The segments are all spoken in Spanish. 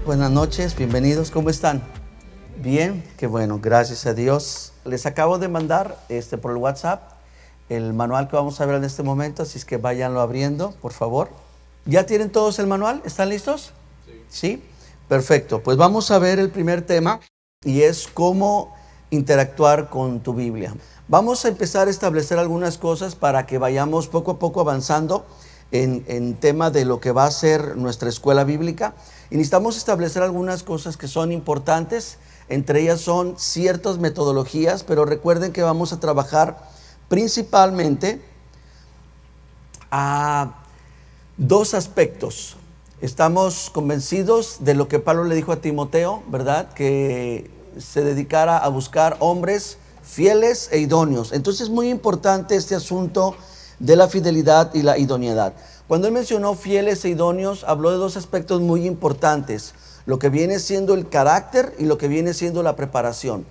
Buenas noches, bienvenidos, ¿cómo están? Bien, qué bueno, gracias a Dios. Les acabo de mandar por el WhatsApp el manual que vamos a ver en este momento, así es que váyanlo abriendo, por favor. ¿Ya tienen todos el manual? ¿Están listos? Sí. Perfecto, pues vamos a ver el primer tema y es cómo interactuar con tu Biblia. Vamos a empezar a establecer algunas cosas para que vayamos poco a poco avanzando en tema de lo que va a ser nuestra escuela bíblica. Y necesitamos establecer algunas cosas que son importantes. Entre ellas son ciertas metodologías, pero recuerden que vamos a trabajar principalmente a dos aspectos. Estamos convencidos de lo que Pablo le dijo a Timoteo, ¿verdad? Que se dedicara a buscar hombres fieles e idóneos. Entonces es muy importante este asunto de la fidelidad y la idoneidad. Cuando él mencionó fieles e idóneos, habló de dos aspectos muy importantes: lo que viene siendo el carácter y lo que viene siendo la preparación.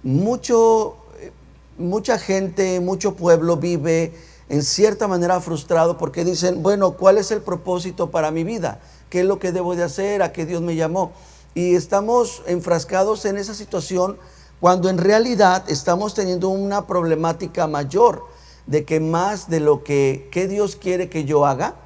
Mucha gente, mucho pueblo vive en cierta manera frustrado porque dicen, bueno, ¿cuál es el propósito para mi vida? ¿Qué es lo que debo de hacer? ¿A qué Dios me llamó? Y estamos enfrascados en esa situación cuando en realidad estamos teniendo una problemática mayor de que más de lo que Dios quiere que yo haga.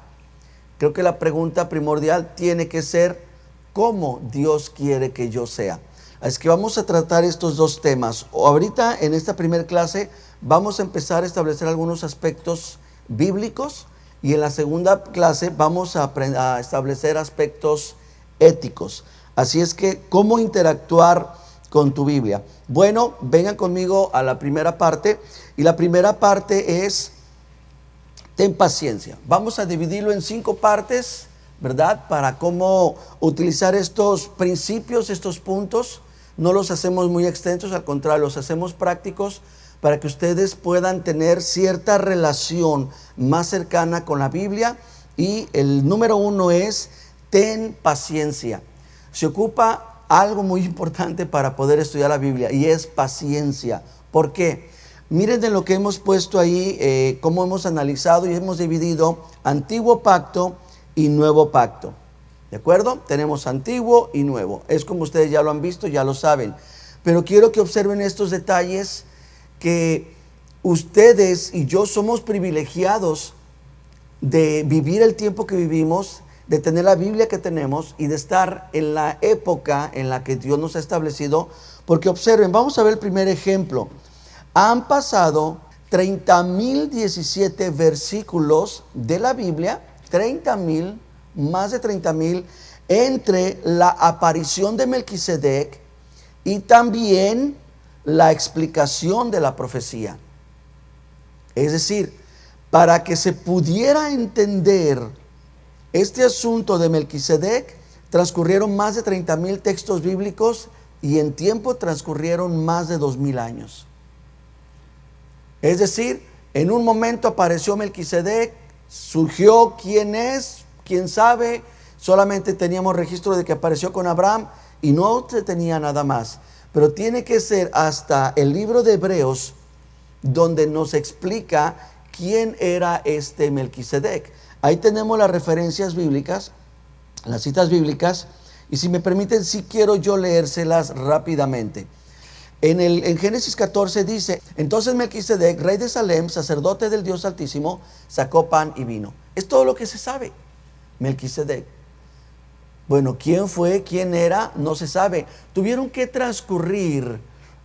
Creo que la pregunta primordial tiene que ser ¿cómo Dios quiere que yo sea? Es que vamos a tratar estos dos temas. Ahorita en esta primera clase vamos a empezar a establecer algunos aspectos bíblicos y en la segunda clase vamos a establecer aspectos éticos. Así es que, ¿cómo interactuar con tu Biblia? Bueno, vengan conmigo a la primera parte, y la primera parte es ten paciencia. Vamos a dividirlo en 5 partes, ¿verdad? Para cómo utilizar estos principios, estos puntos. No los hacemos muy extensos, al contrario, los hacemos prácticos para que ustedes puedan tener cierta relación más cercana con la Biblia. Y el número 1 es ten paciencia. Se ocupa algo muy importante para poder estudiar la Biblia y es paciencia. ¿Por qué? Miren de lo que hemos puesto ahí, cómo hemos analizado y hemos dividido Antiguo Pacto y Nuevo Pacto. ¿De acuerdo? Tenemos Antiguo y Nuevo. Es como ustedes ya lo han visto, ya lo saben. Pero quiero que observen estos detalles, que ustedes y yo somos privilegiados de vivir el tiempo que vivimos, de tener la Biblia que tenemos y de estar en la época en la que Dios nos ha establecido. Porque observen, vamos a ver el primer ejemplo. Han pasado 30,017 versículos de la Biblia, 30,000, más de 30,000, entre la aparición de Melquisedec y también la explicación de la profecía. Es decir, para que se pudiera entender este asunto de Melquisedec, transcurrieron más de 30,000 textos bíblicos y en tiempo transcurrieron más de 2,000 años. Es decir, en un momento apareció Melquisedec, surgió quién es, quién sabe, solamente teníamos registro de que apareció con Abraham y no se tenía nada más. Pero tiene que ser hasta el libro de Hebreos donde nos explica quién era este Melquisedec. Ahí tenemos las referencias bíblicas, las citas bíblicas, y si me permiten, sí quiero yo leérselas rápidamente. En Génesis 14 dice, entonces Melquisedec, rey de Salem, sacerdote del Dios Altísimo, sacó pan y vino. Es todo lo que se sabe. Melquisedec. Bueno, ¿quién fue? ¿Quién era? No se sabe. Tuvieron que transcurrir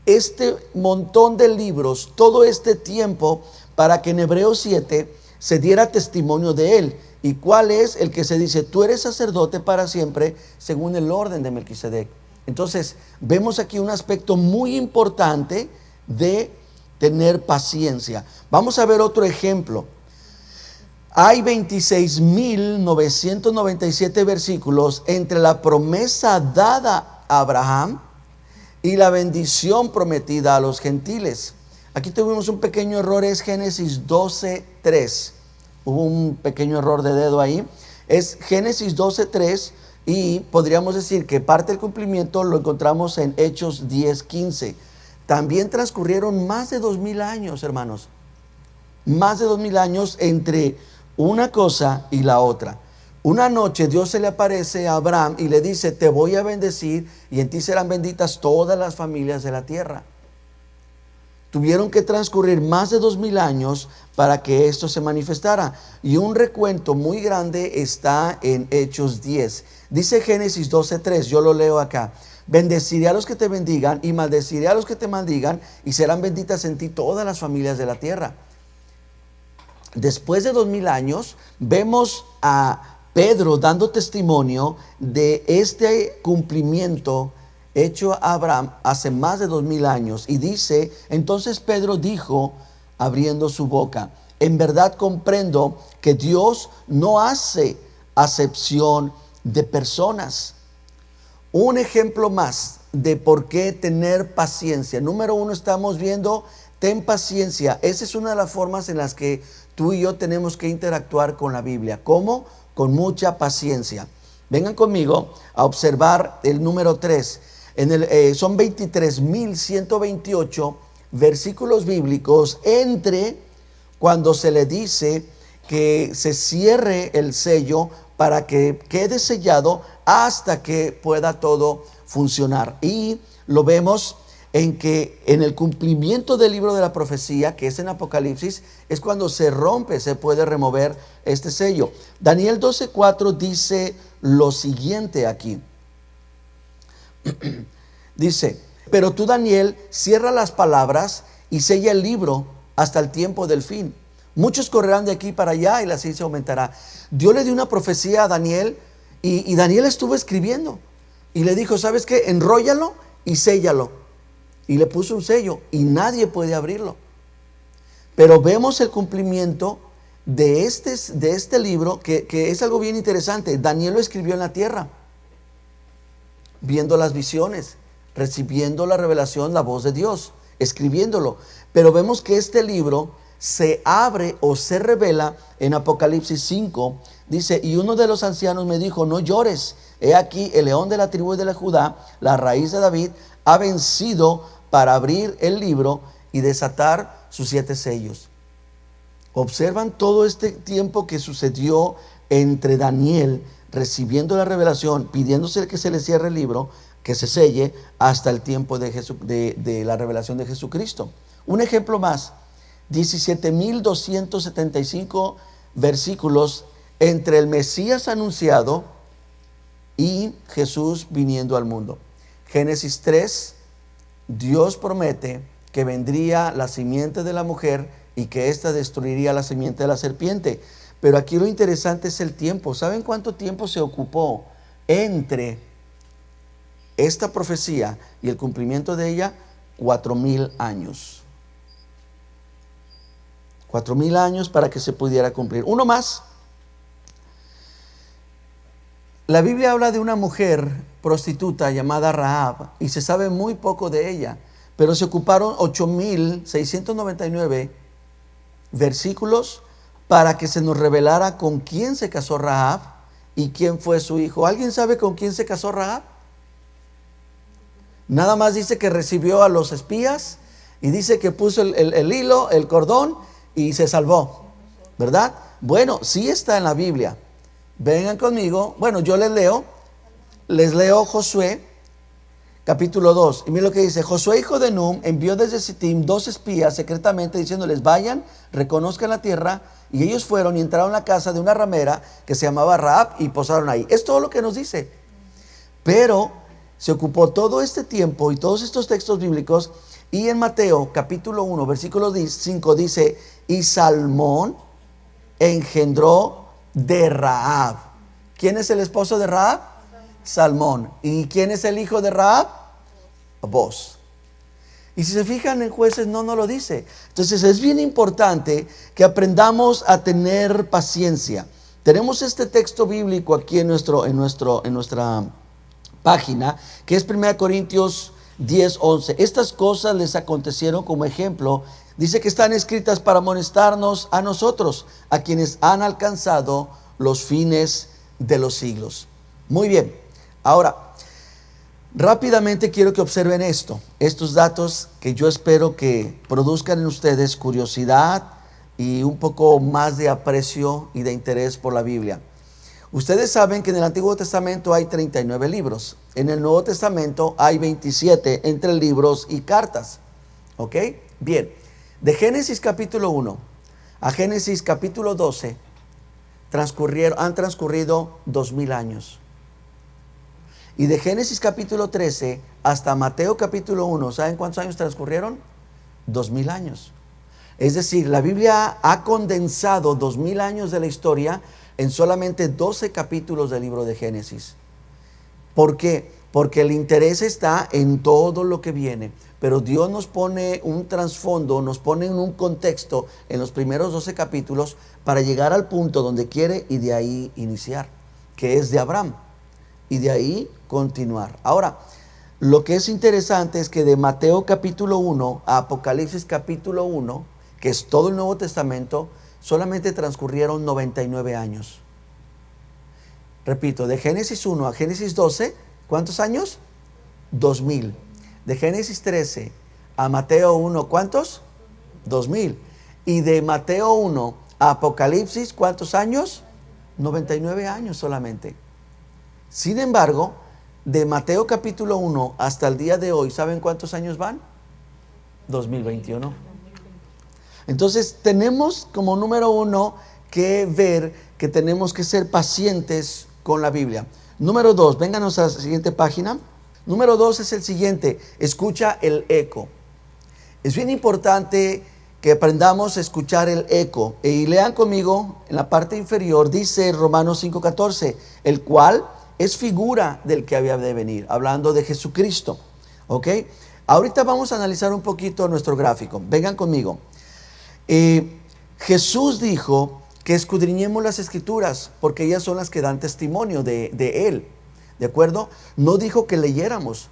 este montón de libros, todo este tiempo, para que en Hebreos 7 se diera testimonio de él. ¿Y cuál es? El que se dice, tú eres sacerdote para siempre, según el orden de Melquisedec. Entonces, vemos aquí un aspecto muy importante de tener paciencia. Vamos a ver otro ejemplo. Hay 26,997 versículos entre la promesa dada a Abraham y la bendición prometida a los gentiles. Aquí tuvimos un pequeño error, es Génesis 12:3. Hubo un pequeño error de dedo ahí. Es Génesis 12:3 y podríamos decir que parte del cumplimiento lo encontramos en Hechos 10:15. También transcurrieron más de 2,000 años, hermanos. Más de 2,000 años entre una cosa y la otra. Una noche Dios se le aparece a Abraham y le dice, te voy a bendecir y en ti serán benditas todas las familias de la tierra. Tuvieron que transcurrir más de 2000 años para que esto se manifestara. Y un recuento muy grande está en Hechos 10. Dice Génesis 12:3, yo lo leo acá. Bendeciré a los que te bendigan y maldeciré a los que te maldigan y serán benditas en ti todas las familias de la tierra. Después de 2000 años vemos a Pedro dando testimonio de este cumplimiento hecho a Abraham hace más de 2000 años. Y dice, entonces Pedro dijo, abriendo su boca, en verdad comprendo que Dios no hace acepción de personas. Un ejemplo más de por qué tener paciencia. Número 1, estamos viendo, ten paciencia. Esa es una de las formas en las que tú y yo tenemos que interactuar con la Biblia. ¿Cómo? Con mucha paciencia. Vengan conmigo a observar el número 3. Son 23,128 versículos bíblicos entre cuando se le dice que se cierre el sello para que quede sellado hasta que pueda todo funcionar. Y lo vemos en que en el cumplimiento del libro de la profecía, que es en Apocalipsis, es cuando se rompe, se puede remover este sello. Daniel 12:4 dice lo siguiente aquí. Dice, pero tú, Daniel, cierra las palabras y sella el libro hasta el tiempo del fin. Muchos correrán de aquí para allá y la ciencia aumentará. Dios le dio una profecía a Daniel y Daniel estuvo escribiendo. Y le dijo, ¿sabes qué? Enróllalo y séllalo. Y le puso un sello y nadie puede abrirlo. Pero vemos el cumplimiento de este libro que es algo bien interesante. Daniel lo escribió en la tierra, viendo las visiones, recibiendo la revelación, la voz de Dios, escribiéndolo. Pero vemos que este libro se abre o se revela en Apocalipsis 5. Dice, y uno de los ancianos me dijo, no llores, he aquí el león de la tribu de la Judá, la raíz de David, ha vencido para abrir el libro y desatar sus 7 sellos. Observan todo este tiempo que sucedió entre Daniel recibiendo la revelación, pidiéndose que se le cierre el libro, que se selle, hasta el tiempo de la revelación de Jesucristo. Un ejemplo más, 17,275 versículos entre el Mesías anunciado y Jesús viniendo al mundo. Génesis 3, Dios promete que vendría la simiente de la mujer y que ésta destruiría la simiente de la serpiente. Pero aquí lo interesante es el tiempo. ¿Saben cuánto tiempo se ocupó entre esta profecía y el cumplimiento de ella? 4,000 años. 4,000 años para que se pudiera cumplir. Uno más. La Biblia habla de una mujer prostituta llamada Rahab y se sabe muy poco de ella, pero se ocuparon 8,699 versículos para que se nos revelara con quién se casó Rahab y quién fue su hijo. ¿Alguien sabe con quién se casó Rahab? Nada más dice que recibió a los espías y dice que puso el hilo, el cordón y se salvó, ¿verdad? Bueno, sí está en la Biblia. Vengan conmigo. Bueno, yo les leo Josué capítulo 2. Y miren lo que dice. Josué, hijo de Num, envió desde Sittim 2 espías secretamente diciéndoles, vayan, reconozcan la tierra. Y ellos fueron y entraron a la casa de una ramera que se llamaba Rahab y posaron ahí. Es todo lo que nos dice. Pero se ocupó todo este tiempo y todos estos textos bíblicos. Y en Mateo capítulo 1 versículo 5 dice, y Salmón engendró de Rahab. ¿Quién es el esposo de Rahab? Salmón. ¿Y quién es el hijo de Rahab? Boz. Y si se fijan en Jueces no lo dice. Entonces es bien importante que aprendamos a tener paciencia. Tenemos este texto bíblico aquí en nuestra página, que es 1 Corintios 10:11. Estas cosas les acontecieron como ejemplo. Dice que están escritas para amonestarnos a nosotros, a quienes han alcanzado los fines de los siglos. Muy bien, ahora, rápidamente quiero que observen estos datos que yo espero que produzcan en ustedes curiosidad y un poco más de aprecio y de interés por la Biblia. Ustedes saben que en el Antiguo Testamento hay 39 libros. En el Nuevo Testamento hay 27 entre libros y cartas. ¿Ok? Bien, de Génesis capítulo 1 a Génesis capítulo 12 han transcurrido 2000 años. Y de Génesis capítulo 13 hasta Mateo capítulo 1, ¿saben cuántos años transcurrieron? 2000 años. Es decir, la Biblia ha condensado 2000 años de la historia en solamente 12 capítulos del libro de Génesis. ¿Por qué? Porque el interés está en todo lo que viene. Pero Dios nos pone un trasfondo, nos pone en un contexto en los primeros 12 capítulos para llegar al punto donde quiere y de ahí iniciar, que es de Abraham. Y de ahí continuar. Ahora, lo que es interesante es que de Mateo capítulo 1 a Apocalipsis capítulo 1, que es todo el Nuevo Testamento, solamente transcurrieron 99 años. Repito, de Génesis 1 a Génesis 12, ¿cuántos años? 2000. De Génesis 13 a Mateo 1, ¿cuántos? 2000. Y de Mateo 1 a Apocalipsis, ¿cuántos años? 99 años solamente. Sin embargo, de Mateo capítulo 1 hasta el día de hoy, ¿saben cuántos años van? 2021. Entonces tenemos como número uno que ver que tenemos que ser pacientes con la Biblia. Número 2, vénganos a la siguiente página. Número 2 es el siguiente: escucha el eco. Es bien importante que aprendamos a escuchar el eco. Y lean conmigo en la parte inferior, dice Romanos 5:14, el cual es figura del que había de venir, hablando de Jesucristo. ¿Ok? Ahorita vamos a analizar un poquito nuestro gráfico. Vengan conmigo. Jesús dijo que escudriñemos las Escrituras, porque ellas son las que dan testimonio de Él. ¿De acuerdo? No dijo que leyéramos,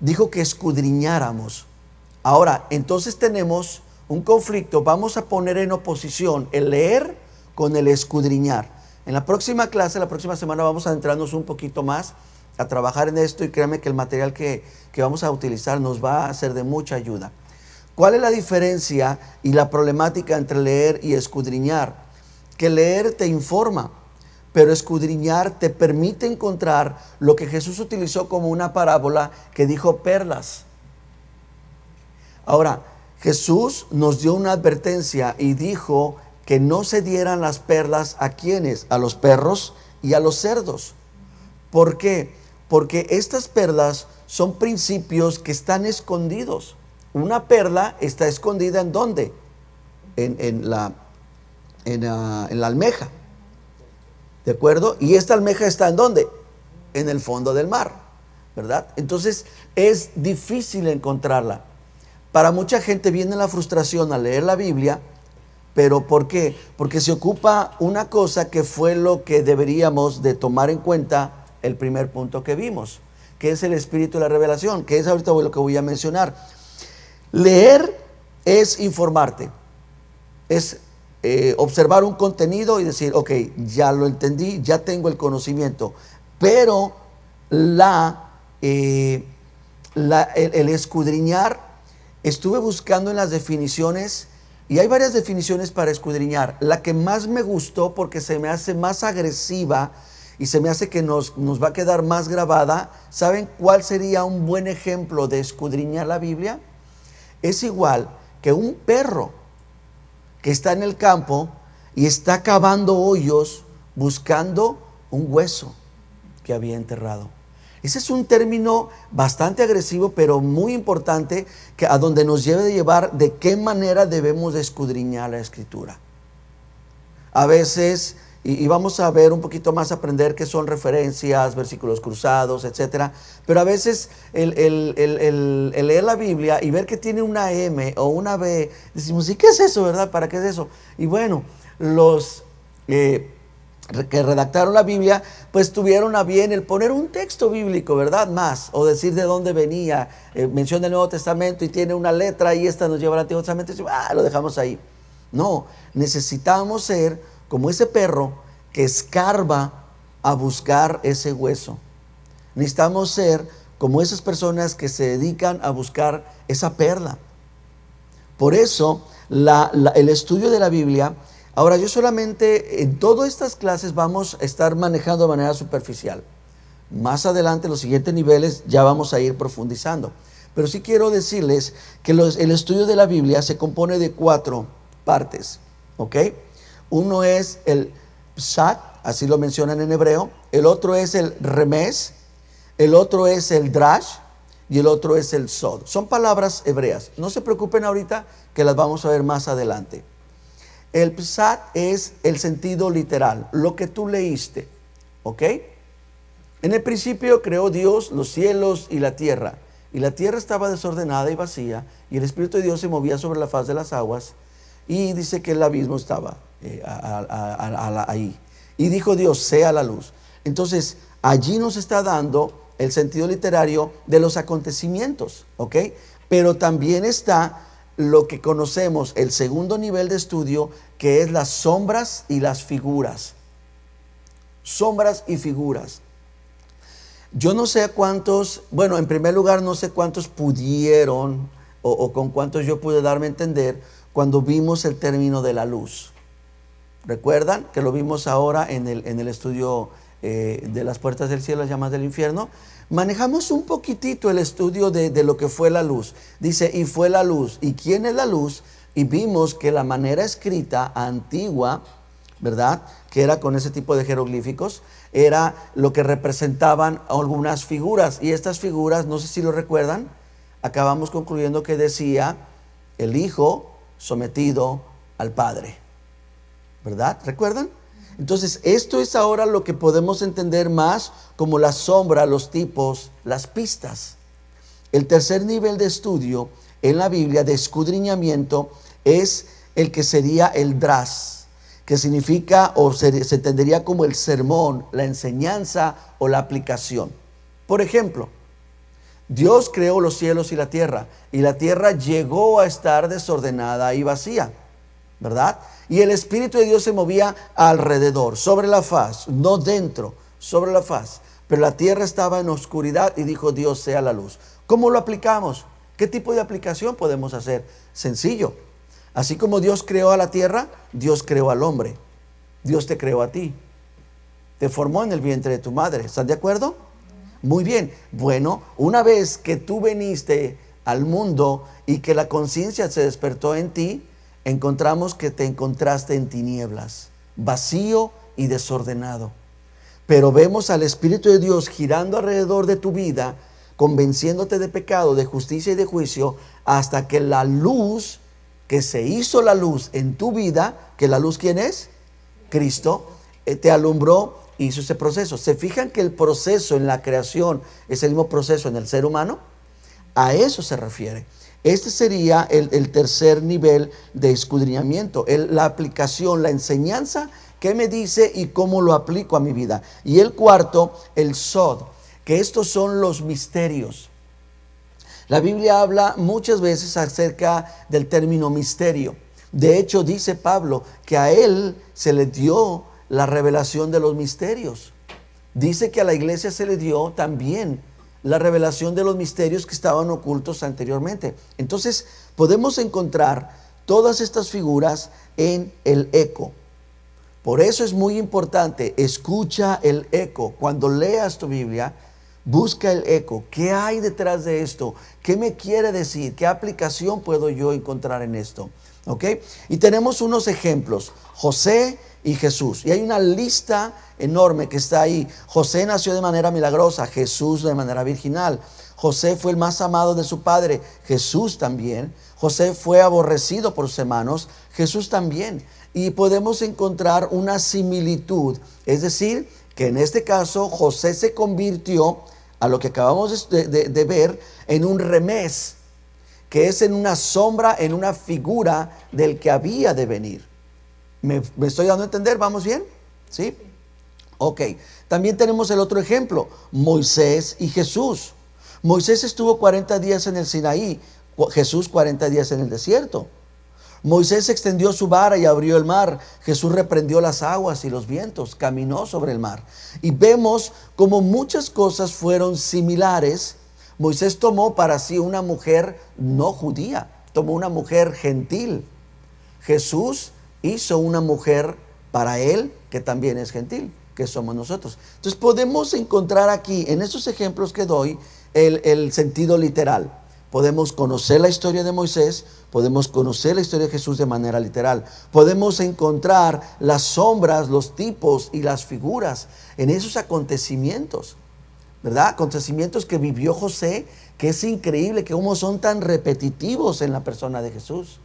dijo que escudriñáramos. Ahora, entonces tenemos un conflicto. Vamos a poner en oposición el leer con el escudriñar. En la próxima clase, la próxima semana, vamos a adentrarnos un poquito más a trabajar en esto, y créanme que el material que vamos a utilizar nos va a ser de mucha ayuda. ¿Cuál es la diferencia y la problemática entre leer y escudriñar? Que leer te informa, pero escudriñar te permite encontrar lo que Jesús utilizó como una parábola que dijo perlas. Ahora, Jesús nos dio una advertencia y dijo que no se dieran las perlas ¿a quiénes? A los perros y a los cerdos. ¿Por qué? Porque estas perlas son principios que están escondidos. Una perla está escondida ¿en dónde? En la almeja. ¿De acuerdo? Y esta almeja está ¿en dónde? En el fondo del mar, ¿verdad? Entonces es difícil encontrarla. Para mucha gente viene la frustración al leer la Biblia, pero ¿por qué? Porque se ocupa una cosa que fue lo que deberíamos de tomar en cuenta el primer punto que vimos, que es el espíritu de la revelación, que es ahorita lo que voy a mencionar. Leer es informarte, es observar un contenido y decir, ok, ya lo entendí, ya tengo el conocimiento, pero el escudriñar, estuve buscando en las definiciones y hay varias definiciones para escudriñar. La que más me gustó, porque se me hace más agresiva y se me hace que nos va a quedar más grabada. ¿Saben cuál sería un buen ejemplo de escudriñar la Biblia? Es igual que un perro que está en el campo y está cavando hoyos buscando un hueso que había enterrado. Ese es un término bastante agresivo, pero muy importante, que a donde nos debe de llevar de qué manera debemos de escudriñar la Escritura. A veces, y vamos a ver un poquito más, aprender qué son referencias, versículos cruzados, etcétera. Pero a veces el leer la Biblia y ver que tiene una M o una B, decimos, ¿y qué es eso, verdad? ¿Para qué es eso? Y bueno, los que redactaron la Biblia, pues tuvieron a bien el poner un texto bíblico, ¿verdad? Más, o decir de dónde venía, menciona el Nuevo Testamento y tiene una letra y esta nos lleva al Antiguo Testamento y lo dejamos ahí. No, necesitamos ser como ese perro que escarba a buscar ese hueso. Necesitamos ser como esas personas que se dedican a buscar esa perla. Por eso, el estudio de la Biblia Ahora, yo solamente en todas estas clases vamos a estar manejando de manera superficial. Más adelante, en los siguientes niveles, ya vamos a ir profundizando. Pero sí quiero decirles que el estudio de la Biblia se compone de 4 partes, ¿ok? Uno es el pshat, así lo mencionan en hebreo. El otro es el remes. El otro es el drash. Y el otro es el sod. Son palabras hebreas. No se preocupen ahorita, que las vamos a ver más adelante. El pshat es el sentido literal, lo que tú leíste, ¿ok? En el principio creó Dios los cielos y la tierra estaba desordenada y vacía, y el Espíritu de Dios se movía sobre la faz de las aguas, y dice que el abismo estaba ahí. Y dijo Dios, sea la luz. Entonces, allí nos está dando el sentido literario de los acontecimientos, ¿ok? Pero también está lo que conocemos, el segundo nivel de estudio, que es las sombras y las figuras. Sombras y figuras. Yo no sé cuántos, bueno, en primer lugar no sé cuántos pudieron o con cuántos yo pude darme a entender cuando vimos el término de la luz. ¿Recuerdan que lo vimos ahora en el estudio de las puertas del cielo, las llamas del infierno? Manejamos un poquitito el estudio de lo que fue la luz. Dice, y fue la luz. ¿Y quién es la luz? Y vimos que la manera escrita antigua, ¿verdad?, que era con ese tipo de jeroglíficos, era lo que representaban algunas figuras. Y estas figuras, no sé si lo recuerdan, acabamos concluyendo que decía el Hijo sometido al Padre, ¿verdad? ¿Recuerdan? Entonces, esto es ahora lo que podemos entender más como la sombra, los tipos, las pistas. El tercer nivel de estudio en la Biblia, de escudriñamiento, es el que sería el dras, que significa o se entendería como el sermón, la enseñanza o la aplicación. Por ejemplo, Dios creó los cielos y la tierra llegó a estar desordenada y vacía, ¿verdad? Y el Espíritu de Dios se movía alrededor, sobre la faz, no dentro, sobre la faz. Pero la tierra estaba en oscuridad y dijo Dios, sea la luz. ¿Cómo lo aplicamos? ¿Qué tipo de aplicación podemos hacer? Sencillo. Así como Dios creó a la tierra, Dios creó al hombre. Dios te creó a ti. Te formó en el vientre de tu madre. ¿Estás de acuerdo? Muy bien. Bueno, una vez que tú viniste al mundo y que la conciencia se despertó en ti, encontramos que te encontraste en tinieblas, vacío y desordenado. Pero vemos al Espíritu de Dios girando alrededor de tu vida, convenciéndote de pecado, de justicia y de juicio, hasta que la luz, que se hizo la luz en tu vida, que la luz ¿quién es? Cristo, te alumbró, hizo ese proceso. ¿Se fijan que el proceso en la creación es el mismo proceso en el ser humano? A eso se refiere. Este sería el tercer nivel de escudriñamiento, la aplicación, la enseñanza, qué me dice y cómo lo aplico a mi vida. Y el cuarto, el sod, que estos son los misterios. La Biblia habla muchas veces acerca del término misterio. De hecho, dice Pablo que a él se le dio la revelación de los misterios. Dice que a la iglesia se le dio también la revelación de los misterios que estaban ocultos anteriormente. Entonces podemos encontrar todas estas figuras en el eco. Por eso es muy importante, escucha el eco. Cuando leas tu Biblia, busca el eco. ¿Qué hay detrás de esto? ¿Qué me quiere decir? ¿Qué aplicación puedo yo encontrar en esto? ¿Ok? Y tenemos unos ejemplos. José y Jesús. Y hay una lista enorme que está ahí. José nació de manera milagrosa, Jesús de manera virginal. José fue el más amado de su padre, Jesús también. José fue aborrecido por sus hermanos, Jesús también. Y podemos encontrar una similitud, es decir, que en este caso José se convirtió, a lo que acabamos de ver, en un remés, que es en una sombra, en una figura del que había de venir. ¿Me estoy dando a entender? ¿Vamos bien? ¿Sí? Ok. También tenemos el otro ejemplo, Moisés y Jesús. Moisés estuvo 40 días en el Sinaí, Jesús 40 días en el desierto. Moisés extendió su vara y abrió el mar. Jesús reprendió las aguas y los vientos, caminó sobre el mar. Y vemos como muchas cosas fueron similares. Moisés tomó para sí una mujer no judía, tomó una mujer gentil. Jesús hizo una mujer para él que también es gentil, que somos nosotros. Entonces podemos encontrar aquí, en estos ejemplos que doy, el sentido literal. Podemos conocer la historia de Moisés, podemos conocer la historia de Jesús de manera literal. Podemos encontrar las sombras, los tipos y las figuras en esos acontecimientos, ¿verdad? Acontecimientos que vivió José, que es increíble que cómo son tan repetitivos en la persona de Jesús.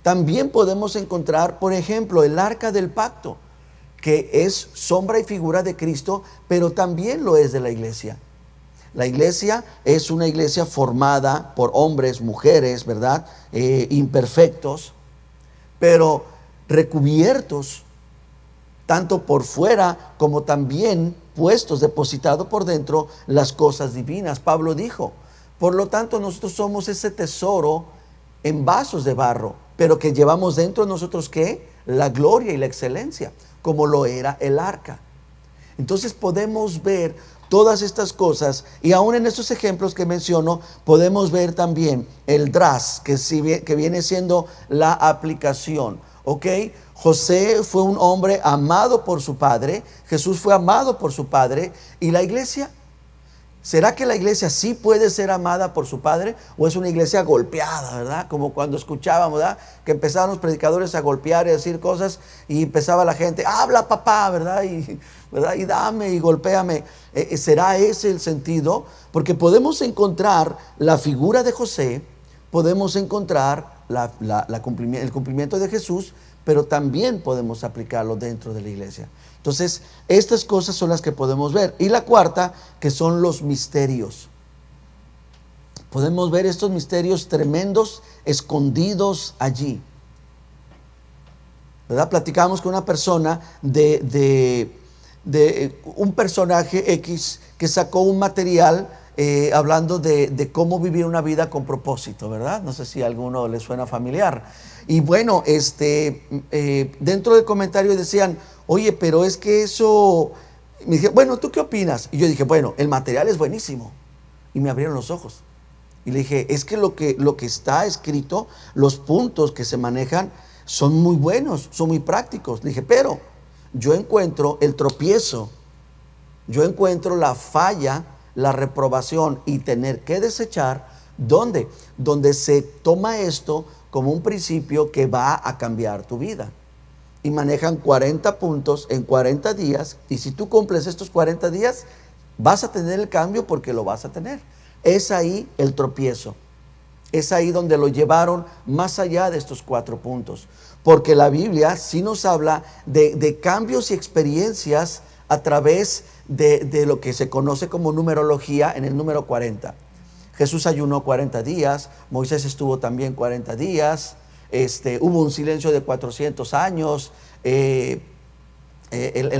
También podemos encontrar, por ejemplo, el arca del pacto, que es sombra y figura de Cristo, pero también lo es de la iglesia. La iglesia es una iglesia formada por hombres, mujeres, ¿verdad? Imperfectos, pero recubiertos tanto por fuera como también puestos, depositados por dentro las cosas divinas. Pablo dijo, por lo tanto nosotros somos ese tesoro en vasos de barro, pero que llevamos dentro de nosotros, ¿qué? La gloria y la excelencia, como lo era el arca. Entonces podemos ver todas estas cosas, y aún en estos ejemplos que menciono, podemos ver también el dras, que viene siendo la aplicación, ¿ok? José fue un hombre amado por su padre, Jesús fue amado por su padre, y la iglesia, ¿será que la iglesia sí puede ser amada por su padre? ¿O es una iglesia golpeada, verdad? Como cuando escuchábamos, ¿verdad? Que empezaban los predicadores a golpear y a decir cosas, y empezaba la gente, habla papá, ¿verdad? Y dame y golpéame. ¿Será ese el sentido? Porque podemos encontrar la figura de José, podemos encontrar el cumplimiento de Jesús, pero también podemos aplicarlo dentro de la iglesia. Entonces, estas cosas son las que podemos ver. Y la cuarta, que son los misterios. Podemos ver estos misterios tremendos, escondidos allí, ¿verdad? Platicamos con una persona de un personaje X que sacó un material hablando de cómo vivir una vida con propósito, ¿verdad? No sé si a alguno le suena familiar. Y bueno, dentro del comentario decían, oye, pero es que eso... Me dije, bueno, ¿tú qué opinas? Y yo dije, bueno, el material es buenísimo. Y me abrieron los ojos. Y le dije, es que lo que está escrito, los puntos que se manejan, son muy buenos, son muy prácticos. Le dije, pero yo encuentro el tropiezo, yo encuentro la falla, la reprobación y tener que desechar, ¿dónde? Donde se toma esto como un principio que va a cambiar tu vida. Y manejan 40 puntos en 40 días, y si tú cumples estos 40 días, vas a tener el cambio porque lo vas a tener. Es ahí el tropiezo. Es ahí donde lo llevaron más allá de estos 4 puntos. Porque la Biblia sí nos habla de cambios y experiencias a través de lo que se conoce como numerología en el número 40. Jesús ayunó 40 días, Moisés estuvo también 40 días, hubo un silencio de 400 años, el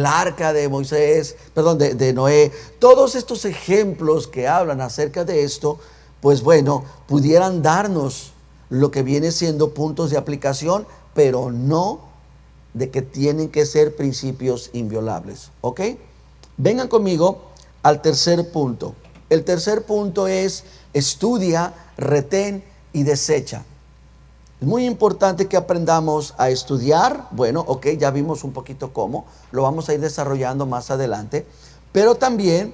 arca de Moisés, perdón, de Noé, todos estos ejemplos que hablan acerca de esto, pues bueno, pudieran darnos lo que viene siendo puntos de aplicación, pero no de que tienen que ser principios inviolables, ¿ok? Vengan conmigo al tercer punto. El tercer punto es estudia, retén y desecha. Es muy importante que aprendamos a estudiar. Bueno, ok, ya vimos un poquito cómo, lo vamos a ir desarrollando más adelante, pero también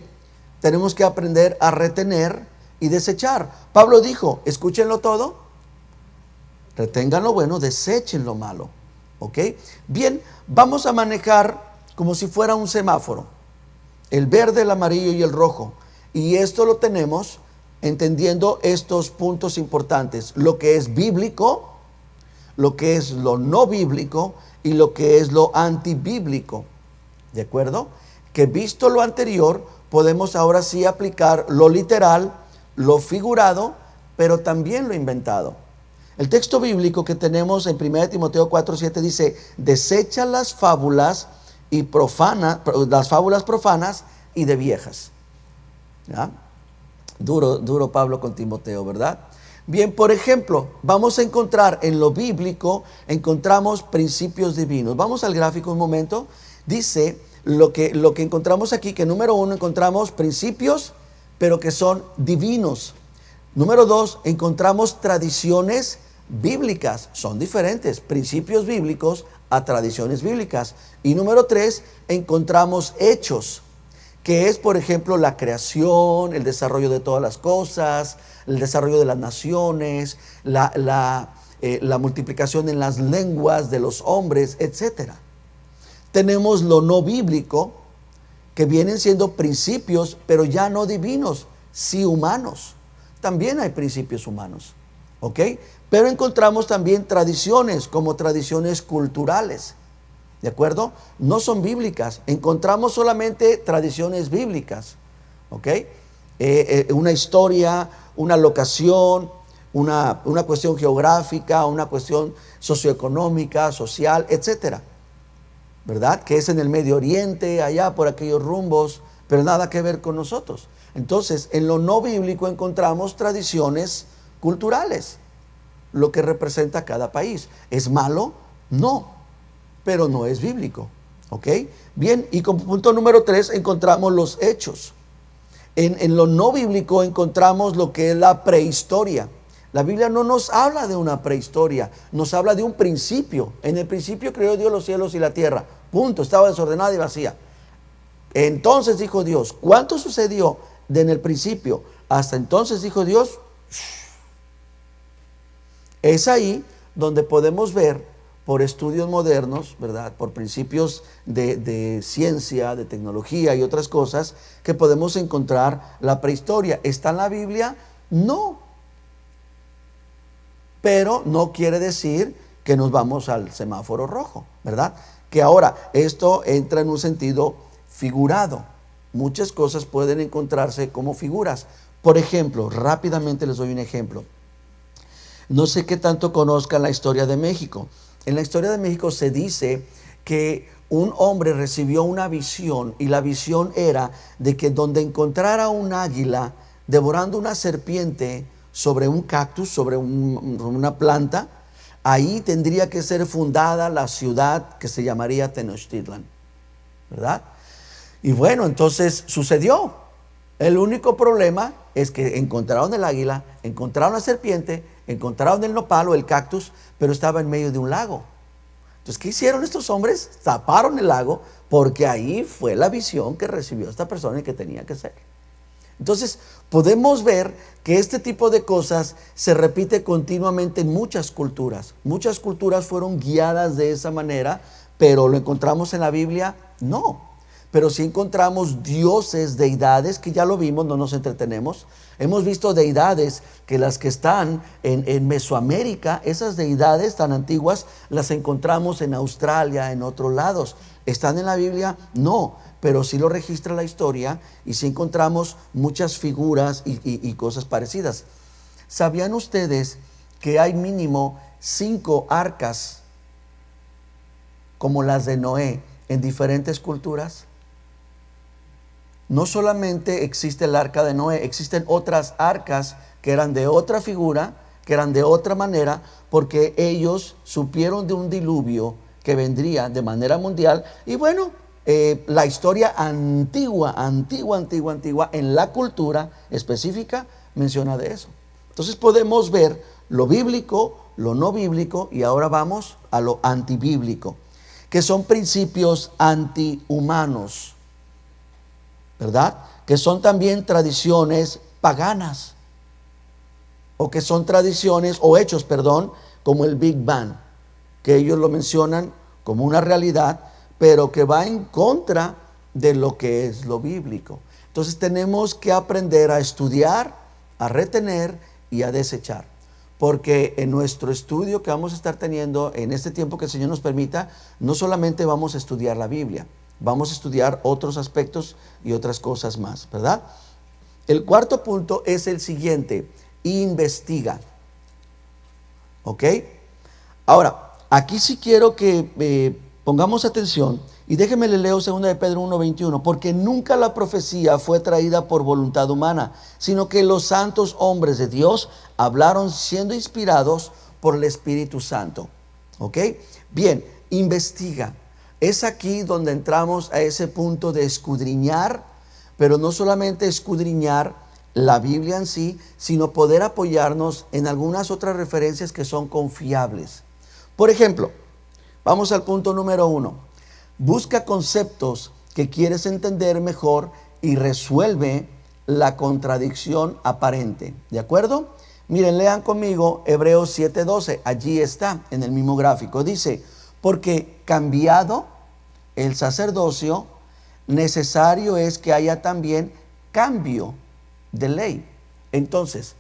tenemos que aprender a retener y desechar. Pablo dijo, escúchenlo todo, retengan lo bueno, desechen lo malo, ok. Bien, vamos a manejar como si fuera un semáforo, el verde, el amarillo y el rojo, y esto lo tenemos entendiendo estos puntos importantes, lo que es bíblico, lo que es lo no bíblico y lo que es lo antibíblico, ¿de acuerdo? Que visto lo anterior, podemos ahora sí aplicar lo literal, lo figurado, pero también lo inventado. El texto bíblico que tenemos en 1 Timoteo 4:7 dice, desecha las fábulas profanas y de viejas. ¿Ya? Duro Pablo con Timoteo, ¿verdad? Bien, por ejemplo, vamos a encontrar en lo bíblico, encontramos principios divinos. Vamos al gráfico un momento. Dice lo que encontramos aquí, que número 1 encontramos principios, pero que son divinos. Número 2, encontramos tradiciones bíblicas, son diferentes, principios bíblicos a tradiciones bíblicas. Y número 3, encontramos hechos, que es, por ejemplo, la creación, el desarrollo de todas las cosas, el desarrollo de las naciones, la multiplicación en las lenguas de los hombres, etc. Tenemos lo no bíblico, que vienen siendo principios, pero ya no divinos, sí humanos. También hay principios humanos, ¿ok? Pero encontramos también tradiciones, como tradiciones culturales, ¿de acuerdo? No son bíblicas, encontramos solamente tradiciones bíblicas, ¿ok? Una historia, una locación, una cuestión geográfica, una cuestión socioeconómica, social, etcétera, ¿verdad? Que es en el Medio Oriente, allá por aquellos rumbos, pero nada que ver con nosotros. Entonces, en lo no bíblico encontramos tradiciones culturales, lo que representa cada país. ¿Es malo? No, pero no es bíblico, ¿ok? Bien, y como punto número 3 encontramos los hechos. En lo no bíblico encontramos lo que es la prehistoria. La Biblia no nos habla de una prehistoria, nos habla de un principio. En el principio creó Dios los cielos y la tierra, punto, estaba desordenada y vacía. Entonces dijo Dios, ¿cuánto sucedió en el principio? Hasta entonces dijo Dios. Es ahí donde podemos ver, por estudios modernos, ¿verdad?, por principios de ciencia, de tecnología y otras cosas, que podemos encontrar la prehistoria. ¿Está en la Biblia? No. Pero no quiere decir que nos vamos al semáforo rojo, ¿verdad? Que ahora esto entra en un sentido figurado. Muchas cosas pueden encontrarse como figuras. Por ejemplo, rápidamente les doy un ejemplo. No sé qué tanto conozcan la historia de México. En la historia de México se dice que un hombre recibió una visión, y la visión era de que donde encontrara un águila devorando una serpiente sobre un cactus, sobre una planta, ahí tendría que ser fundada la ciudad que se llamaría Tenochtitlan, ¿verdad? Y bueno, entonces sucedió. El único problema es que encontraron el águila, encontraron la serpiente, encontraron el nopal o el cactus, pero estaba en medio de un lago. Entonces, ¿qué hicieron estos hombres? Taparon el lago, porque ahí fue la visión que recibió esta persona y que tenía que ser. Entonces, podemos ver que este tipo de cosas se repite continuamente en muchas culturas. Muchas culturas fueron guiadas de esa manera, pero ¿lo encontramos en la Biblia? No. Pero sí encontramos dioses, deidades, que ya lo vimos, no nos entretenemos. Hemos visto deidades que las que están en Mesoamérica, esas deidades tan antiguas, las encontramos en Australia, en otros lados. ¿Están en la Biblia? No, pero sí lo registra la historia y sí encontramos muchas figuras y cosas parecidas. ¿Sabían ustedes que hay mínimo 5 arcas como las de Noé en diferentes culturas? No solamente existe el arca de Noé, existen otras arcas que eran de otra figura, que eran de otra manera, porque ellos supieron de un diluvio que vendría de manera mundial. Y bueno, la historia antigua, en la cultura específica, menciona de eso. Entonces podemos ver lo bíblico, lo no bíblico, y ahora vamos a lo antibíblico, que son principios antihumanos, ¿verdad? Que son también tradiciones paganas, o que son tradiciones o hechos, como el Big Bang, que ellos lo mencionan como una realidad, pero que va en contra de lo que es lo bíblico. Entonces tenemos que aprender a estudiar, a retener y a desechar, porque en nuestro estudio que vamos a estar teniendo en este tiempo que el Señor nos permita, no solamente vamos a estudiar la Biblia, vamos a estudiar otros aspectos y otras cosas más, ¿verdad? El cuarto punto es el siguiente: investiga. ¿Ok? Ahora, aquí sí quiero que pongamos atención, y déjenme le leo 2 de Pedro 1:21, porque nunca la profecía fue traída por voluntad humana, sino que los santos hombres de Dios hablaron siendo inspirados por el Espíritu Santo. ¿Ok? Bien, investiga. Es aquí donde entramos a ese punto de escudriñar, pero no solamente escudriñar la Biblia en sí, sino poder apoyarnos en algunas otras referencias que son confiables. Por ejemplo, Vamos al punto número 1. Busca conceptos que quieres entender mejor y resuelve la contradicción aparente. ¿De acuerdo? Miren, lean conmigo Hebreos 7:12. Allí está, en el mismo gráfico. Dice, porque cambiado el sacerdocio, necesario es que haya también cambio de ley. Entonces,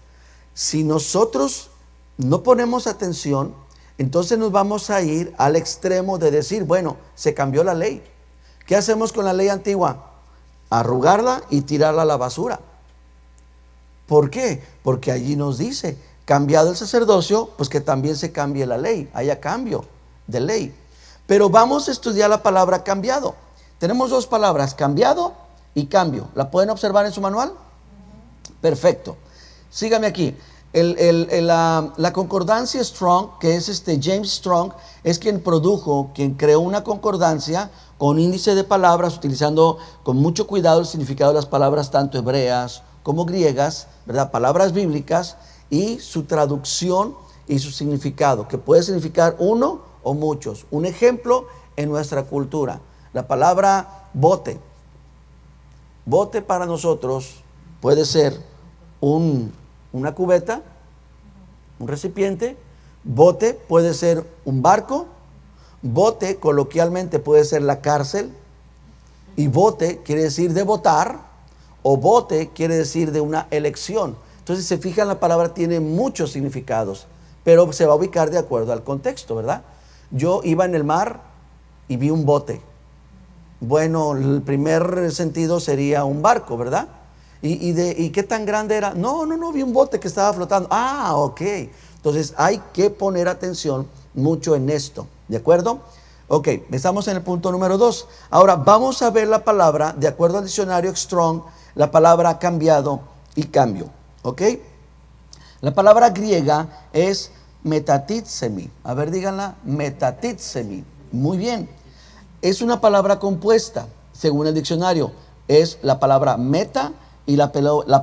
si nosotros no ponemos atención, entonces nos vamos a ir al extremo de decir, bueno, se cambió la ley. ¿Qué hacemos con la ley antigua? Arrugarla y tirarla a la basura. ¿Por qué? Porque allí nos dice, cambiado el sacerdocio, pues que también se cambie la ley, haya cambio de ley. Pero vamos a estudiar la palabra cambiado. Tenemos dos palabras, cambiado y cambio. ¿La pueden observar en su manual? Perfecto. Sígame aquí. La concordancia Strong, que es James Strong, es quien creó una concordancia con índice de palabras, utilizando con mucho cuidado el significado de las palabras, tanto hebreas como griegas, ¿verdad? Palabras bíblicas y su traducción y su significado, que puede significar uno o muchos. Un ejemplo en nuestra cultura, la palabra bote. Bote para nosotros puede ser una cubeta, un recipiente. Bote puede ser un barco. Bote coloquialmente puede ser la cárcel. Y bote quiere decir de votar, o bote quiere decir de una elección. Entonces, si se fijan, la palabra tiene muchos significados, pero se va a ubicar de acuerdo al contexto, ¿verdad? Yo iba en el mar y vi un bote. Bueno, el primer sentido sería un barco, ¿verdad? ¿Y qué tan grande era? No, vi un bote que estaba flotando. Ah, ok. Entonces hay que poner atención mucho en esto, ¿de acuerdo? Ok, estamos en el punto número 2. Ahora vamos a ver la palabra, de acuerdo al diccionario Strong, la palabra cambiado y cambio, ¿ok? La palabra griega es metatitsemi. A ver, díganla, metatitsemi. Muy bien. Es una palabra compuesta, según el diccionario. Es la palabra meta y la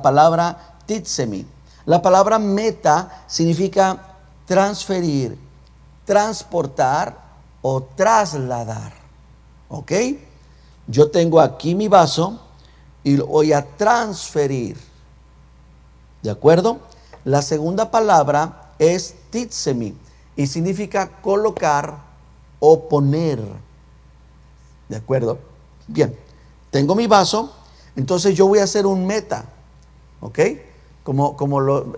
palabra titsemi. La palabra meta significa transferir, transportar o trasladar. ¿Ok? Yo tengo aquí mi vaso y lo voy a transferir. ¿De acuerdo? La segunda palabra es titsemi y significa colocar o poner. ¿De acuerdo? Bien, tengo mi vaso, entonces yo voy a hacer un meta. ¿Ok?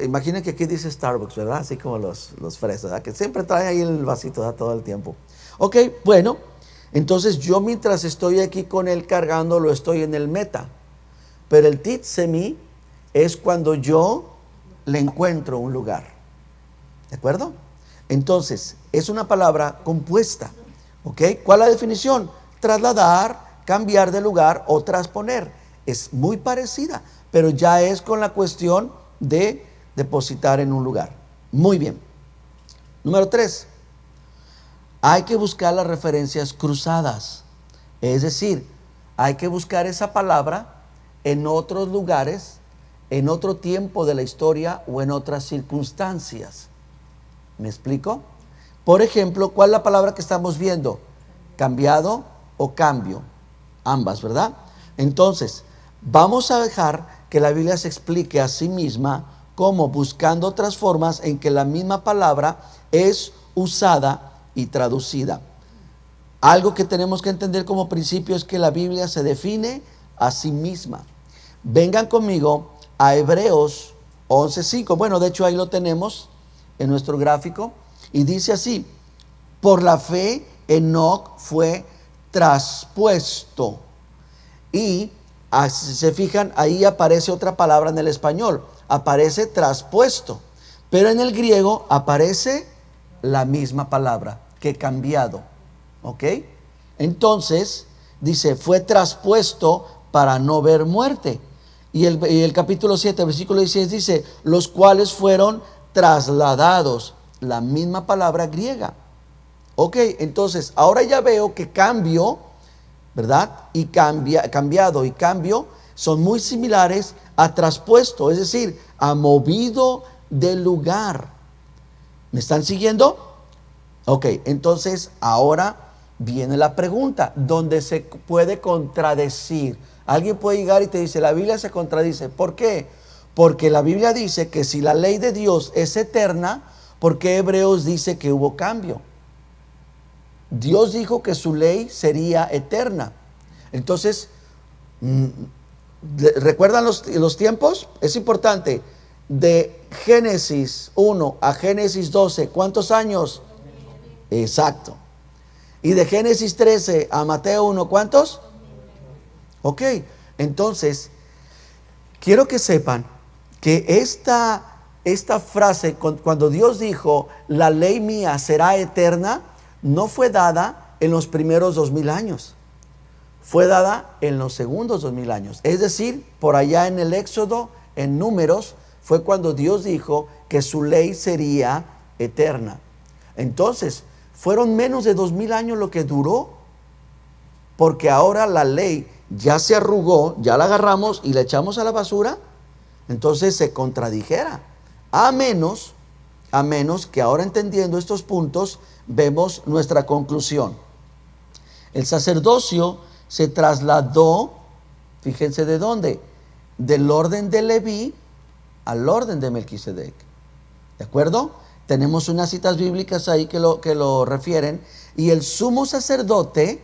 Imaginen que aquí dice Starbucks, ¿verdad? Así como los fresas, ¿verdad? Que siempre traen ahí el vasito, ¿verdad? Todo el tiempo. Ok, bueno, entonces yo mientras estoy aquí con él cargando, lo estoy en el meta. Pero el titsemi es cuando yo le encuentro un lugar. ¿De acuerdo? Entonces, es una palabra compuesta. ¿Ok? ¿Cuál es la definición? Trasladar, cambiar de lugar o transponer. Es muy parecida, pero ya es con la cuestión de depositar en un lugar. Muy bien. Número 3. Hay que buscar las referencias cruzadas. Es decir, hay que buscar esa palabra en otros lugares, en otro tiempo de la historia o en otras circunstancias. ¿Me explico? Por ejemplo, ¿cuál es la palabra que estamos viendo? Cambiado o cambio. Ambas, ¿verdad? Entonces, vamos a dejar que la Biblia se explique a sí misma como buscando otras formas en que la misma palabra es usada y traducida. Algo que tenemos que entender como principio es que la Biblia se define a sí misma. Vengan conmigo a Hebreos 11:5. Bueno, de hecho ahí lo tenemos en nuestro gráfico. Y dice así: por la fe Enoc fue traspuesto. Y si se fijan, ahí aparece otra palabra en el español. Aparece traspuesto. Pero en el griego aparece la misma palabra, que cambiado. ¿Ok? Entonces, dice, fue traspuesto para no ver muerte. Y el capítulo 7, versículo 16 dice, los cuales fueron trasladados. La misma palabra griega. Ok, entonces, ahora ya veo que cambio, ¿verdad? Y cambiado y cambio son muy similares a traspuesto, es decir, a movido del lugar. ¿Me están siguiendo? Ok, entonces ahora viene la pregunta, donde se puede contradecir. Alguien puede llegar y te dice, la Biblia se contradice. ¿Por qué? Porque la Biblia dice que si la ley de Dios es eterna, ¿por qué Hebreos dice que hubo cambio? Dios dijo que su ley sería eterna. Entonces, ¿recuerdan los tiempos? Es importante. De Génesis 1 a Génesis 12, ¿cuántos años? Exacto. Y de Génesis 13 a Mateo 1, ¿cuántos? Ok, entonces, quiero que sepan que esta frase, cuando Dios dijo, la ley mía será eterna, no fue dada en los primeros 2000 años. Fue dada en los segundos 2000 años. Es decir, por allá en el Éxodo, en Números, fue cuando Dios dijo que su ley sería eterna. Entonces, fueron menos de 2000 años lo que duró, porque ahora la ley ya se arrugó, ya la agarramos y la echamos a la basura, entonces se contradijera. A menos que ahora, entendiendo estos puntos, vemos nuestra conclusión. El sacerdocio se trasladó, fíjense de dónde, del orden de Leví al orden de Melquisedec. ¿De acuerdo? Tenemos unas citas bíblicas ahí que lo refieren. Y el sumo sacerdote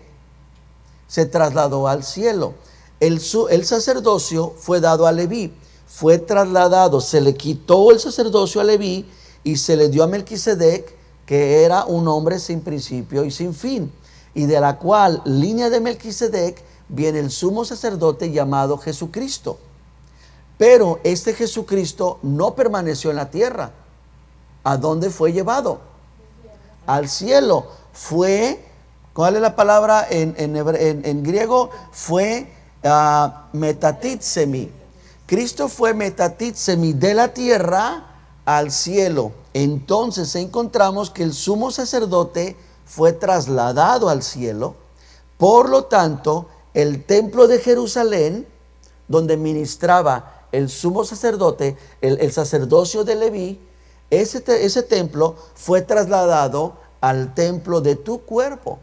se trasladó al cielo. El sacerdocio fue dado a Leví, fue trasladado, se le quitó el sacerdocio a Leví y se le dio a Melquisedec, que era un hombre sin principio y sin fin, y de la cual línea de Melquisedec viene el sumo sacerdote llamado Jesucristo. Pero este Jesucristo no permaneció en la tierra. ¿A dónde fue llevado? Al cielo. Fue, ¿cuál es la palabra en griego? Fue metatitsemi. Cristo fue metatitsemi de la tierra al cielo. Entonces encontramos que el sumo sacerdote fue trasladado al cielo. Por lo tanto, el templo de Jerusalén, donde ministraba el sumo sacerdote, el sacerdocio de Leví, ese templo fue trasladado al templo de tu cuerpo.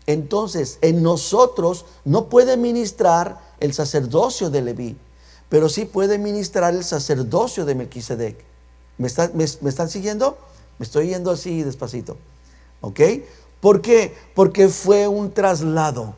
Entonces, en nosotros no puede ministrar el sacerdocio de Leví, pero sí puede ministrar el sacerdocio de Melquisedec. ¿Me están siguiendo? Me estoy yendo así despacito. ¿Ok? ¿Por qué? Porque fue un traslado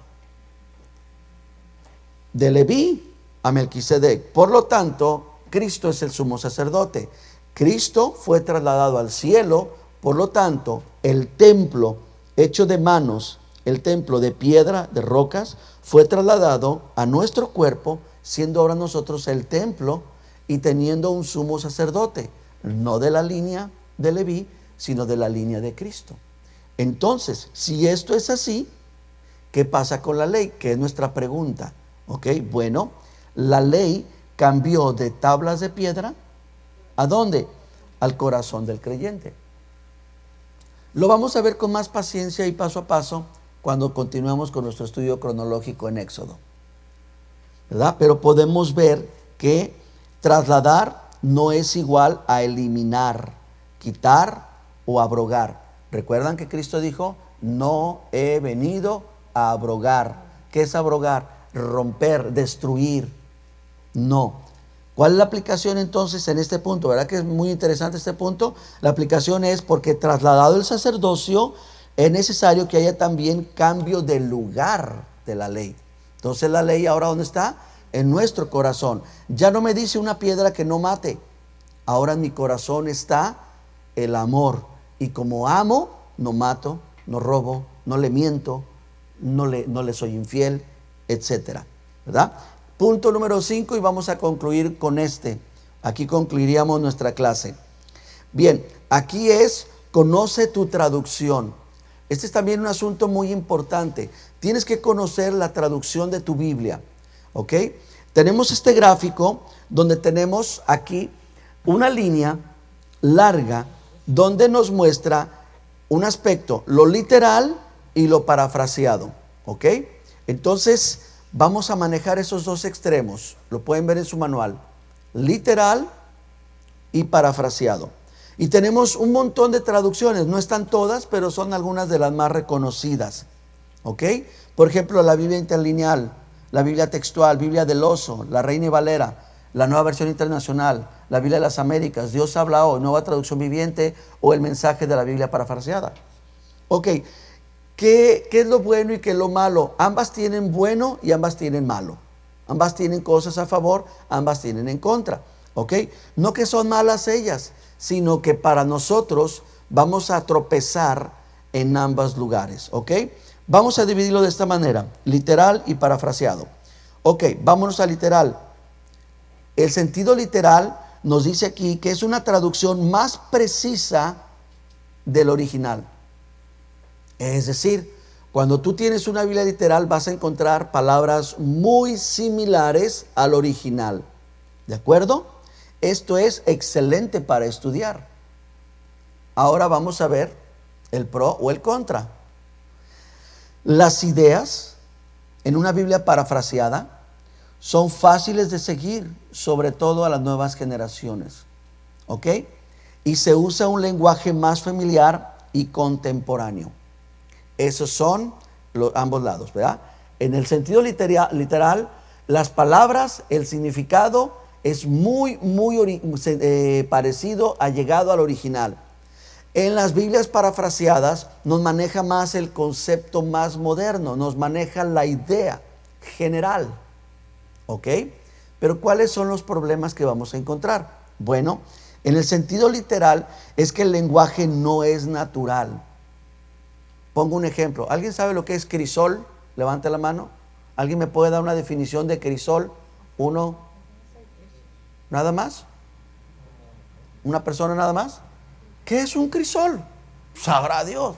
de Leví a Melquisedec. Por lo tanto, Cristo es el sumo sacerdote. Cristo fue trasladado al cielo. Por lo tanto, el templo hecho de manos, el templo de piedra, de rocas, fue trasladado a nuestro cuerpo, siendo ahora nosotros el templo y teniendo un sumo sacerdote, no de la línea de Leví, sino de la línea de Cristo. Entonces, si esto es así, ¿qué pasa con la ley? Que es nuestra pregunta. Ok, bueno, la ley cambió de tablas de piedra, ¿a dónde? Al corazón del creyente. Lo vamos a ver con más paciencia y paso a paso cuando continuemos con nuestro estudio cronológico en Éxodo, ¿verdad? Pero podemos ver que trasladar no es igual a eliminar, quitar o abrogar. ¿Recuerdan que Cristo dijo, no he venido a abrogar? ¿Qué es abrogar? Romper, destruir. No. ¿Cuál es la aplicación entonces en este punto? ¿Verdad que es muy interesante este punto? La aplicación es porque trasladado el sacerdocio es necesario que haya también cambio de lugar de la ley. Entonces la ley ahora ¿dónde está? En nuestro corazón. Ya no me dice una piedra que no mate. Ahora en mi corazón está el amor. Y como amo, no mato, no robo, no le miento, no le soy infiel, etcétera, ¿verdad? Punto número 5 y vamos a concluir con este. Aquí concluiríamos nuestra clase. Bien, aquí es, conoce tu traducción. Este es también un asunto muy importante. Tienes que conocer la traducción de tu Biblia, ¿ok? Tenemos este gráfico donde tenemos aquí una línea larga donde nos muestra un aspecto, lo literal y lo parafraseado, ¿ok? Entonces, vamos a manejar esos dos extremos. Lo pueden ver en su manual. Literal y parafraseado. Y tenemos un montón de traducciones, no están todas, pero son algunas de las más reconocidas. ¿Ok? Por ejemplo, la Biblia interlineal, la Biblia textual, Biblia del Oso, la Reina y Valera, la Nueva Versión Internacional, la Biblia de las Américas, Dios habla hoy, Nueva Traducción Viviente o el mensaje de la Biblia parafraseada. Ok, ¿qué es lo bueno y qué es lo malo? Ambas tienen bueno y ambas tienen malo. Ambas tienen cosas a favor, ambas tienen en contra. ¿Ok? No que son malas ellas, sino que para nosotros vamos a tropezar en ambos lugares. ¿Ok? Vamos a dividirlo de esta manera, literal y parafraseado. Ok, vámonos a literal. El sentido literal nos dice aquí que es una traducción más precisa del original. Es decir, cuando tú tienes una Biblia literal vas a encontrar palabras muy similares al original. ¿De acuerdo? Esto es excelente para estudiar. Ahora vamos a ver el pro o el contra. Las ideas en una Biblia parafraseada son fáciles de seguir, sobre todo a las nuevas generaciones. ¿Ok? Y se usa un lenguaje más familiar y contemporáneo. Esos son ambos lados, ¿verdad? En el sentido literal, las palabras, el significado es muy parecido, allegado al original. En las Biblias parafraseadas nos maneja más el concepto más moderno, nos maneja la idea general. ¿Ok? Pero ¿cuáles son los problemas que vamos a encontrar? Bueno, en el sentido literal es que el lenguaje no es natural. Pongo un ejemplo. ¿Alguien sabe lo que es crisol? Levante la mano. ¿Alguien me puede dar una definición de crisol? Uno. ¿Nada más? ¿Una persona nada más? ¿Qué es un crisol? Sabrá Dios.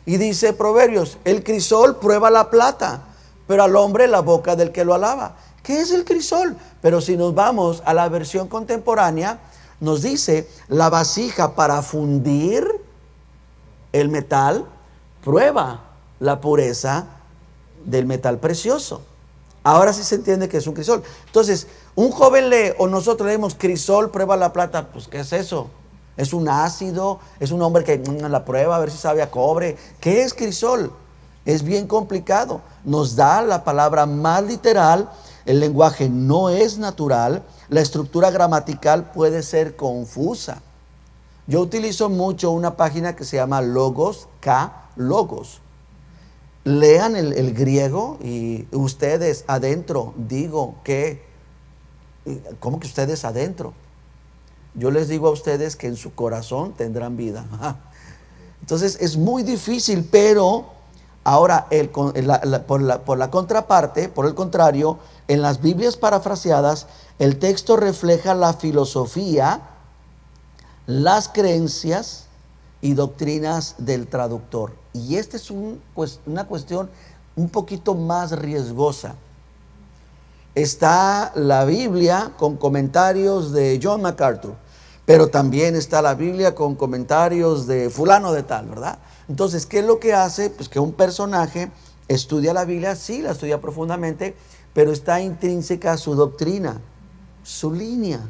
Y dice Proverbios, el crisol prueba la plata, pero al hombre la boca del que lo alaba. ¿Qué es el crisol? Pero si nos vamos a la versión contemporánea, nos dice la vasija para fundir el metal prueba la pureza del metal precioso. Ahora sí se entiende que es un crisol. Entonces, un joven lee o nosotros leemos crisol prueba la plata. Pues, ¿qué es eso? ¿Es un ácido? ¿Es un hombre que la prueba a ver si sabe a cobre? ¿Qué es crisol? Es bien complicado. Nos da la palabra más literal. El lenguaje no es natural. La estructura gramatical puede ser confusa. Yo utilizo mucho una página que se llama Logos, Logos. Lean el griego y ustedes adentro, digo que, ¿cómo que ustedes adentro? Yo les digo a ustedes que en su corazón tendrán vida. Entonces es muy difícil, pero ahora por la contraparte, por el contrario, en las Biblias parafraseadas, el texto refleja la filosofía, las creencias y doctrinas del traductor. Y esta es una cuestión un poquito más riesgosa. Está la Biblia con comentarios de John MacArthur, pero también está la Biblia con comentarios de fulano de tal, ¿verdad? Entonces, ¿qué es lo que hace? Pues que un personaje estudia la Biblia, sí, la estudia profundamente, pero está intrínseca a su doctrina, su línea,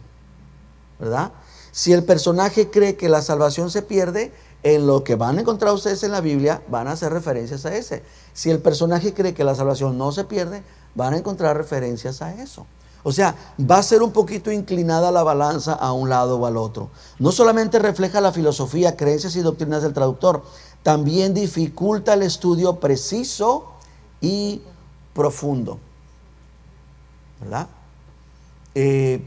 ¿verdad? Si el personaje cree que la salvación se pierde, en lo que van a encontrar ustedes en la Biblia van a hacer referencias a ese. Si el personaje cree que la salvación no se pierde, van a encontrar referencias a eso. O sea, va a ser un poquito inclinada la balanza a un lado o al otro. No solamente refleja la filosofía, creencias y doctrinas del traductor, también dificulta el estudio preciso y profundo, ¿verdad? De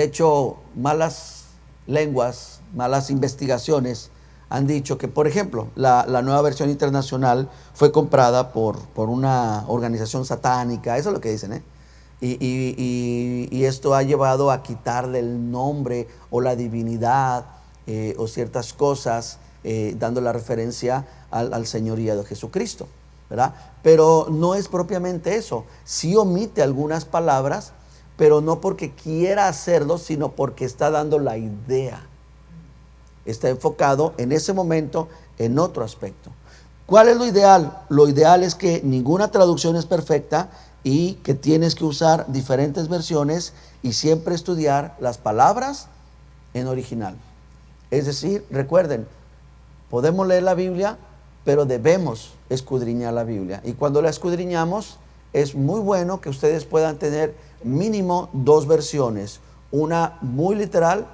hecho, malas lenguas, malas investigaciones han dicho que, por ejemplo, la Nueva Versión Internacional fue comprada por una organización satánica. Eso es lo que dicen, ¿eh? Y esto ha llevado a quitarle el nombre o la divinidad o ciertas cosas, dando la referencia al señorío de Jesucristo, ¿verdad? Pero no es propiamente eso. Sí omite algunas palabras, pero no porque quiera hacerlo, sino porque está dando la idea. Está enfocado en ese momento en otro aspecto. ¿Cuál es lo ideal? Lo ideal es que ninguna traducción es perfecta y que tienes que usar diferentes versiones y siempre estudiar las palabras en original. Es decir, recuerden, podemos leer la Biblia, pero debemos escudriñar la Biblia. Y cuando la escudriñamos, es muy bueno que ustedes puedan tener mínimo 2 versiones, una muy literal,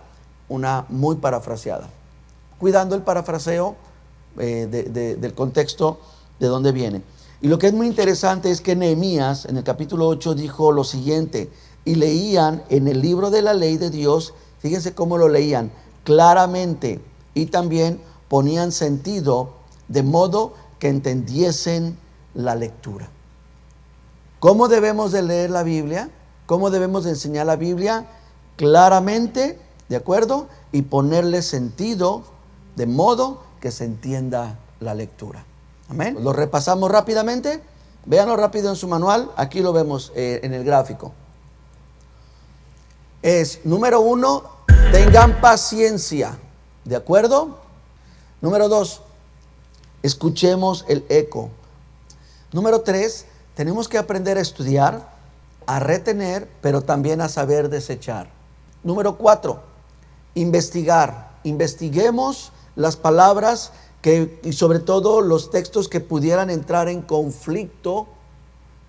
una muy parafraseada, cuidando el parafraseo del contexto de donde viene. Y lo que es muy interesante es que Nehemías en el capítulo 8 dijo lo siguiente: y leían en el libro de la ley de Dios, fíjense cómo lo leían, claramente, y también ponían sentido de modo que entendiesen la lectura. ¿Cómo debemos de leer la Biblia? ¿Cómo debemos de enseñar la Biblia? Claramente, ¿de acuerdo? Y ponerle sentido de modo que se entienda la lectura. Amén. Lo repasamos rápidamente. Véanlo rápido en su manual. Aquí lo vemos en el gráfico. Número 1, tengan paciencia. ¿De acuerdo? Número 2, escuchemos el eco. Número 3, tenemos que aprender a estudiar, a retener, pero también a saber desechar. Número 4, investigar. Investiguemos las palabras y sobre todo los textos que pudieran entrar en conflicto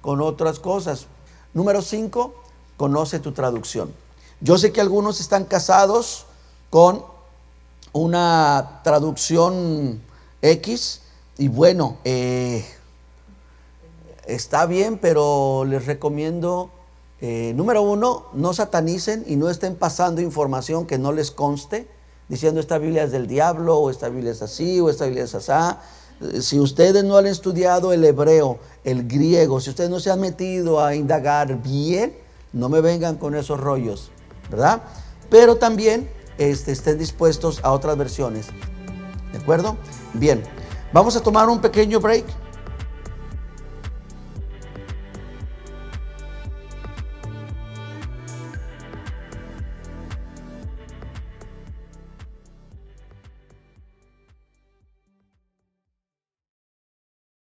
con otras cosas. Número 5, conoce tu traducción. Yo sé que algunos están casados con una traducción X y bueno, está bien, pero les recomiendo, número 1, no satanicen y no estén pasando información que no les conste, diciendo esta Biblia es del diablo, o esta Biblia es así, o esta Biblia es asá. Si ustedes no han estudiado el hebreo, el griego, si ustedes no se han metido a indagar bien, no me vengan con esos rollos, ¿verdad? Pero también estén dispuestos a otras versiones, ¿de acuerdo? Bien, vamos a tomar un pequeño break.